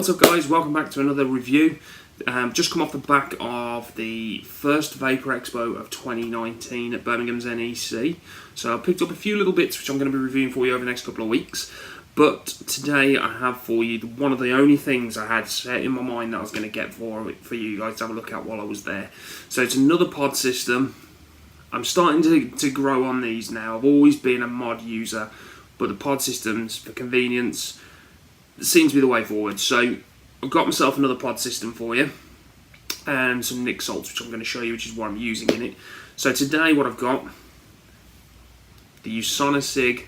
What's up guys, welcome back to another review. Just come off the back of the first Vapor Expo of 2019 at Birmingham's NEC. So I picked up a few little bits which I'm going to be reviewing for you over the next couple of weeks. But today I have for you one of the only things I had set in my mind that I was going to get for you guys to have a look at while I was there. So it's another pod system. I'm starting to grow on these now. I've always been a mod user, but the pod systems for convenience seems to be the way forward. So I've got myself another pod system for you and some nic salts which I'm going to show you, which is what I'm using in it. So today what I've got, the Usonicig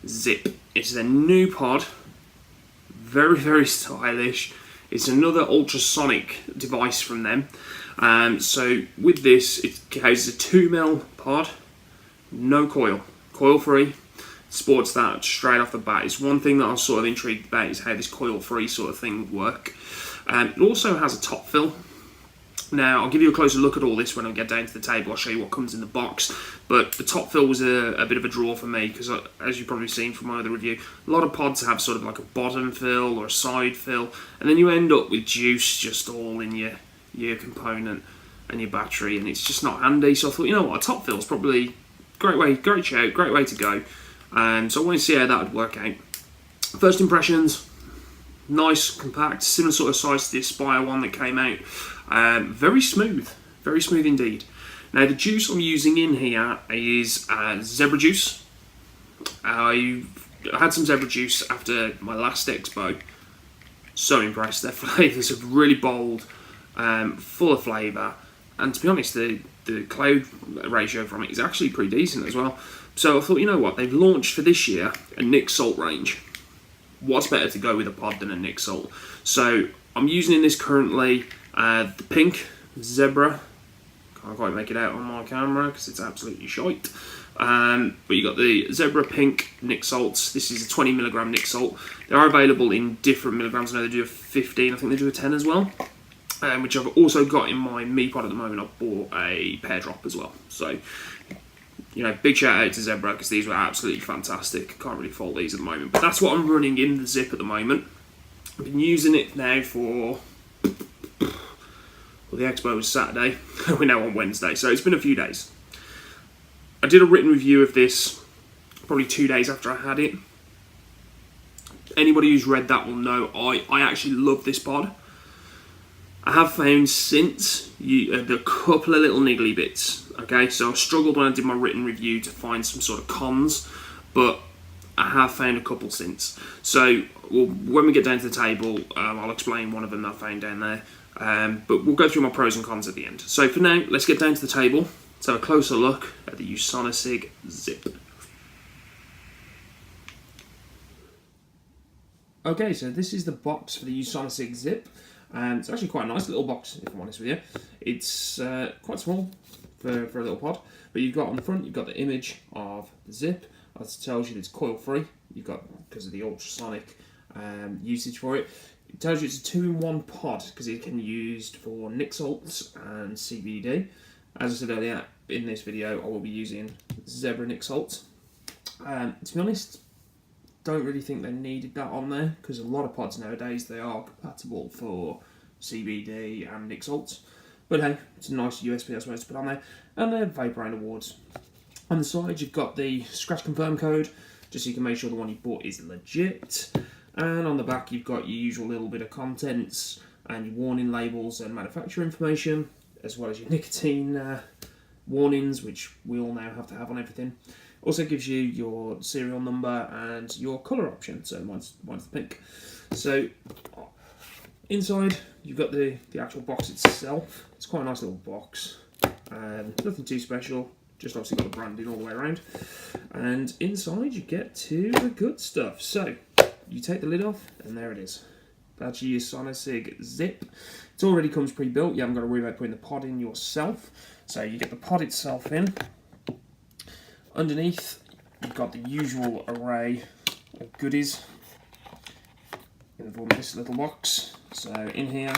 Zip. It's a new pod, very stylish. It's another ultrasonic device from them. So with this, it houses a 2mm pod, no coil free. Sports that straight off the bat. It's one thing that I was sort of intrigued about, is how this coil-free sort of thing would work. It also has a top fill. Now, I'll give you a closer look at all this when I get down to the table. I'll show you what comes in the box. But the top fill was a bit of a draw for me, because as you've probably seen from my other review, a lot of pods have sort of like a bottom fill or a side fill, and then you end up with juice just all in your component and your battery, and it's just not handy. So I thought, you know what, a top fill is probably great shout, great way to go. So I wanted to see how that would work out. First impressions, nice, compact, similar sort of size to the Aspire one that came out. Very smooth indeed. Now the juice I'm using in here is zebra juice. I had some zebra juice after my last expo. So impressed, their flavours are really bold, full of flavour, and to be honest, the cloud ratio from it is actually pretty decent as well. So I thought, you know what, they've launched for this year a nic salt range. What's better to go with a pod than a nic salt? So I'm using in this currently the pink zebra. Can't quite make it out on my camera because it's absolutely shite. But you got the zebra pink nic salts. This is a 20mg nic salt. They are available in different milligrams. I know they do a 15, I think they do a 10 as well. Which I've also got in my Me pod at the moment. I've bought a pear drop as well. So, you know, big shout out to Zebra, because these were absolutely fantastic. Can't really fault these at the moment. But that's what I'm running in the Zip at the moment. I've been using it now for... Well, the expo was Saturday. We're now on Wednesday, so it's been a few days. I did a written review of this probably 2 days after I had it. Anybody who's read that will know I actually love this pod. I have found since a couple of little niggly bits. Okay, so I struggled when I did my written review to find some sort of cons, but I have found a couple since. So when we get down to the table, I'll explain one of them that I found down there. But we'll go through my pros and cons at the end. So for now, let's get down to the table. Let's have a closer look at the Usonicig Zip. Okay, so this is the box for the Usonicig Zip. It's actually quite a nice little box, if I'm honest with you. It's quite small for a little pod, but you've got on the front, you've got the image of the Zip. That tells you that it's coil free. You've got, because of the ultrasonic usage for it, it tells you it's a 2-in-1 pod, because it can be used for nic salts and CBD. As I said earlier in this video, I will be using Zebra nic salts. To be honest, don't really think they needed that on there, because a lot of pods nowadays, they are compatible for CBD and nic salts. But hey, it's a nice USP I suppose to put on there. And the Vapor Round Awards. On the side you've got the scratch confirm code, just so you can make sure the one you bought is legit. And on the back you've got your usual little bit of contents and your warning labels and manufacturer information, as well as your nicotine warnings, which we all now have to have on everything. Also gives you your serial number and your colour option, so mine's the pink. So inside you've got the actual box itself. It's quite a nice little box, nothing too special, just obviously got the branding all the way around. And inside you get to the good stuff. So you take the lid off and there it is. That's your Usonicig Zip. It already comes pre-built, you haven't got to worry about putting the pod in yourself. So you get the pod itself in. Underneath, you've got the usual array of goodies in the form of this little box. So in here,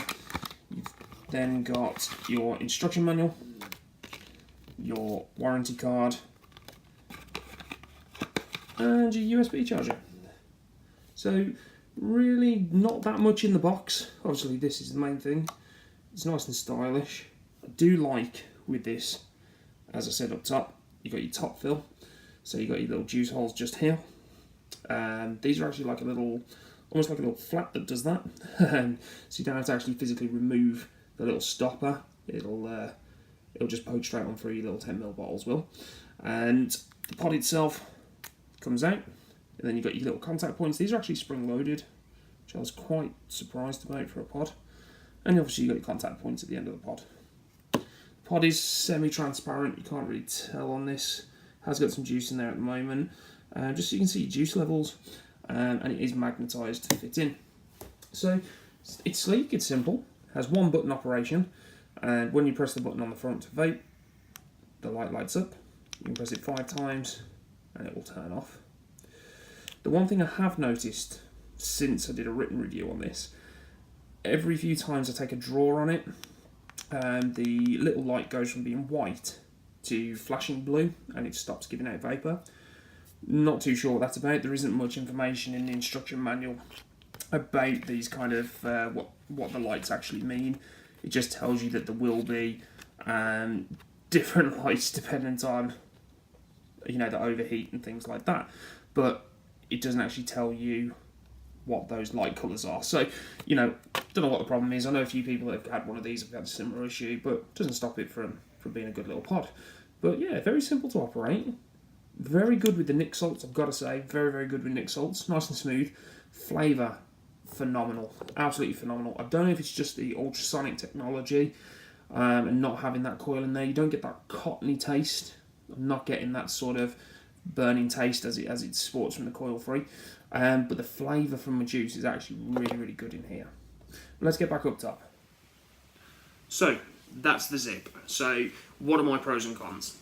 you've then got your instruction manual, your warranty card, and your USB charger. So really not that much in the box. Obviously this is the main thing. It's nice and stylish. I do like with this, as I said up top, you got your top fill. So you got your little juice holes just here. These are actually like a little, almost like a little flap that does that. So you don't have to actually physically remove the little stopper. It'll just poke straight on through your little 10ml bottles will. And the pod itself comes out, and then you've got your little contact points. These are actually spring loaded, which I was quite surprised about for a pod. And obviously you've got your contact points at the end of the pod. The pod is semi-transparent, you can't really tell on this. Has got some juice in there at the moment, just so you can see your juice levels, and it is magnetised to fit in. So it's sleek, it's simple, has one button operation, and when you press the button on the front to vape, the light lights up. You can press it 5 times and it will turn off. The one thing I have noticed since I did a written review on this, every few times I take a draw on it, the little light goes from being white to flashing blue and it stops giving out vapour. Not too sure what that's about. There isn't much information in the instruction manual about these kind of what the lights actually mean. It just tells you that there will be different lights dependent on, you know, the overheat and things like that, but it doesn't actually tell you what those light colours are. So, you know, don't know what the problem is. I know a few people that have had one of these have had a similar issue, but it doesn't stop it from being a good little pod. But yeah, very simple to operate. Very good with the nic salts, I've got to say. Very, very good with nic salts. Nice and smooth. Flavour, phenomenal. Absolutely phenomenal. I don't know if it's just the ultrasonic technology and not having that coil in there. You don't get that cottony taste. I'm not getting that sort of burning taste as it sports from the coil free. But the flavour from the juice is actually really, really good in here. But let's get back up top. So, that's the Zip. So, what are my pros and cons?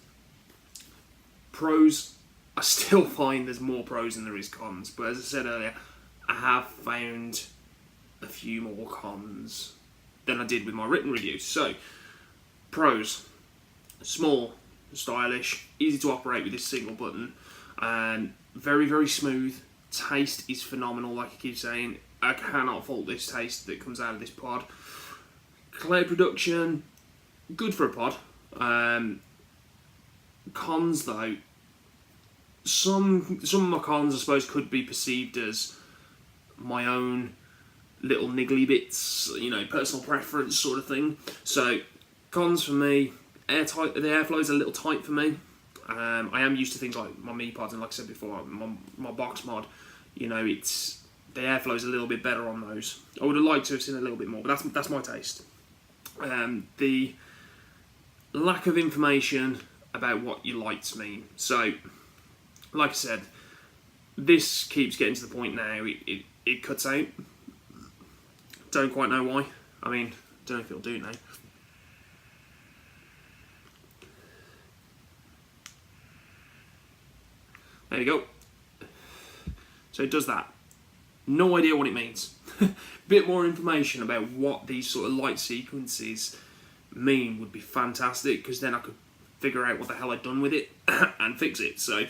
Pros, I still find there's more pros than there is cons. But as I said earlier, I have found a few more cons than I did with my written review. So, pros, small, stylish, easy to operate with this single button, and very, very smooth. Taste is phenomenal, like I keep saying. I cannot fault this taste that comes out of this pod. Cloud production, good for a pod. Cons though, some of my cons I suppose could be perceived as my own little niggly bits, you know, personal preference sort of thing. So cons for me, airtight. The airflow's a little tight for me. I am used to things like my Mi pods, and like I said before, my box mod, you know, it's the airflow's a little bit better on those. I would have liked to have seen a little bit more, but that's my taste. The lack of information about what your lights mean. So, like I said, this keeps getting to the point now. It cuts out. Don't quite know why. I mean, don't know if it'll do now. There you go. So it does that. No idea what it means. Bit more information about what these sort of light sequences mean would be fantastic, because then I could figure out what the hell I'd done with it and fix it. So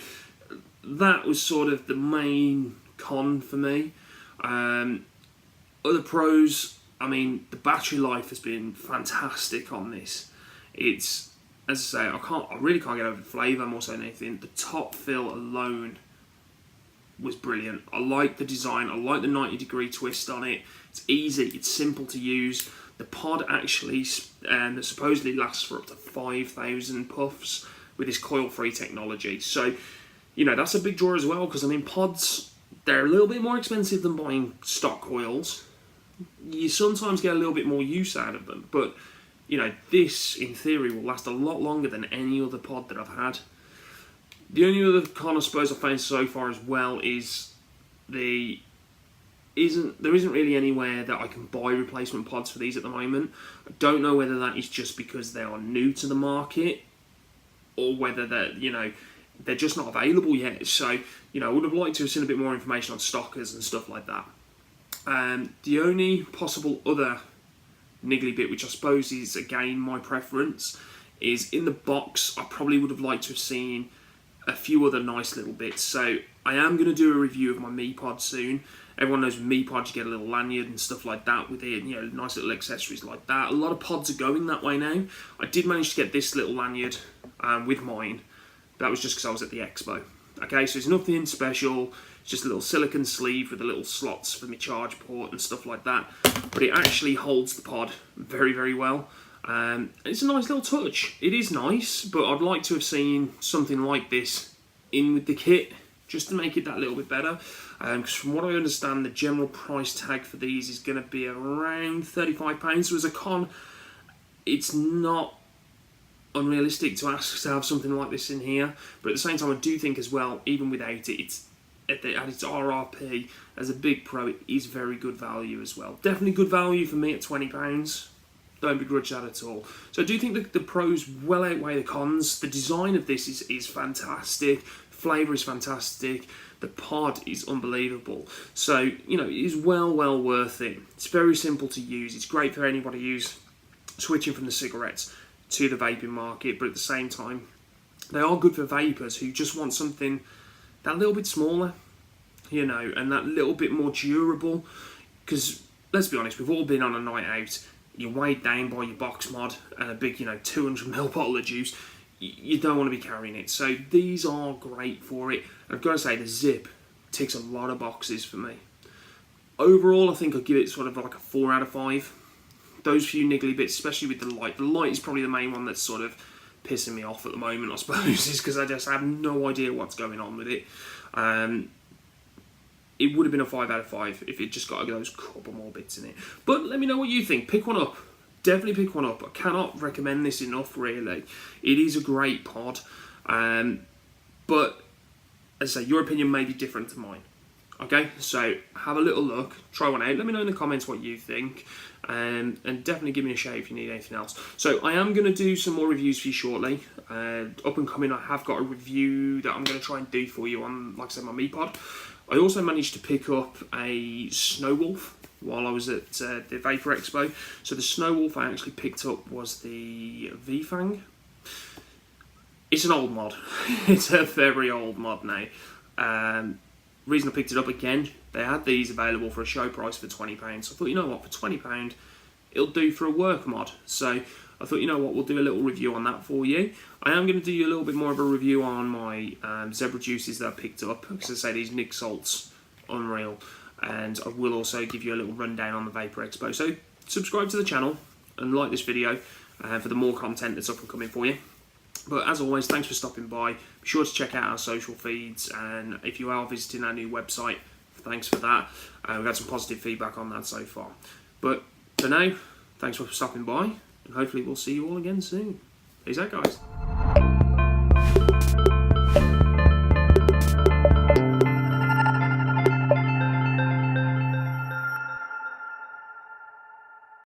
that was sort of the main con for me. Other pros, I mean, the battery life has been fantastic on this. It's, as I say, I really can't get over the flavour more so than anything. The top fill alone was brilliant. I like the design. I like the 90-degree twist on it. It's easy. It's simple to use. The pod actually supposedly lasts for up to 5,000 puffs with this coil-free technology. So, you know, that's a big draw as well, because, I mean, pods, they're a little bit more expensive than buying stock coils. You sometimes get a little bit more use out of them, but, you know, this, in theory, will last a lot longer than any other pod that I've had. The only other con I suppose I've found so far as well is there isn't really anywhere that I can buy replacement pods for these at the moment. I don't know whether that is just because they are new to the market, or whether they're just not available yet. So, you know, I would have liked to have seen a bit more information on stockers and stuff like that. The only possible other niggly bit, which I suppose is again my preference, is in the box I probably would have liked to have seen a few other nice little bits. So I am going to do a review of my Mi pod soon, Everyone knows with me pods, you get a little lanyard and stuff like that with it, you know, nice little accessories like that. A lot of pods are going that way now. I did manage to get this little lanyard with mine. That was just because I was at the expo. Okay, so it's nothing special. It's just a little silicone sleeve with the little slots for my charge port and stuff like that. But it actually holds the pod very, very well. It's a nice little touch. It is nice, but I'd like to have seen something like this in with the kit, just to make it that little bit better. Because from what I understand, the general price tag for these is going to be around £35. So as a con, it's not unrealistic to ask to have something like this in here. But at the same time, I do think as well, even without it, it's at its RRP as a big pro, it is very good value as well. Definitely good value for me at £20. Don't begrudge that at all. So I do think that the pros well outweigh the cons. The design of this is fantastic. Flavour is fantastic. The pod is unbelievable. So, you know, it is well worth it. It's very simple to use. It's great for anybody who's switching from the cigarettes to the vaping market, but at the same time, they are good for vapers who just want something that little bit smaller, you know, and that little bit more durable. Because, let's be honest, we've all been on a night out. You're weighed down by your box mod and a big, 200ml bottle of juice. You don't want to be carrying it. So these are great for it. I've got to say, the Zip ticks a lot of boxes for me. Overall, I think I'd give it sort of like a 4 out of 5. Those few niggly bits, especially with the light. The light is probably the main one that's sort of pissing me off at the moment, I suppose, is because I just have no idea what's going on with it. It would have been a 5 out of 5 if it just got those couple more bits in it. But let me know what you think. Pick one up. Definitely pick one up. I cannot recommend this enough, really. It is a great pod. But, as I say, your opinion may be different to mine. Okay, so have a little look. Try one out. Let me know in the comments what you think. And definitely give me a shout if you need anything else. So I am going to do some more reviews for you shortly. Up and coming, I have got a review that I'm going to try and do for you on, like I said, my Mi Pod. I also managed to pick up a Snow Wolf while I was at the Vapor Expo. So the Snow Wolf I actually picked up was the V-Fang. It's an old mod. It's a very old mod now. Reason I picked it up again, they had these available for a show price for £20. So I thought, you know what, for £20, it'll do for a work mod. So I thought, you know what, we'll do a little review on that for you. I am going to do you a little bit more of a review on my Zebra Juices that I picked up. Because I say these Nic Salts, unreal. And I will also give you a little rundown on the Vapor Expo. So subscribe to the channel and like this video for the more content that's up and coming for you. But as always, thanks for stopping by. Be sure to check out our social feeds, and if you are visiting our new website, thanks for that. We've had some positive feedback on that so far. But for now, thanks for stopping by, and hopefully we'll see you all again soon. Peace out, guys.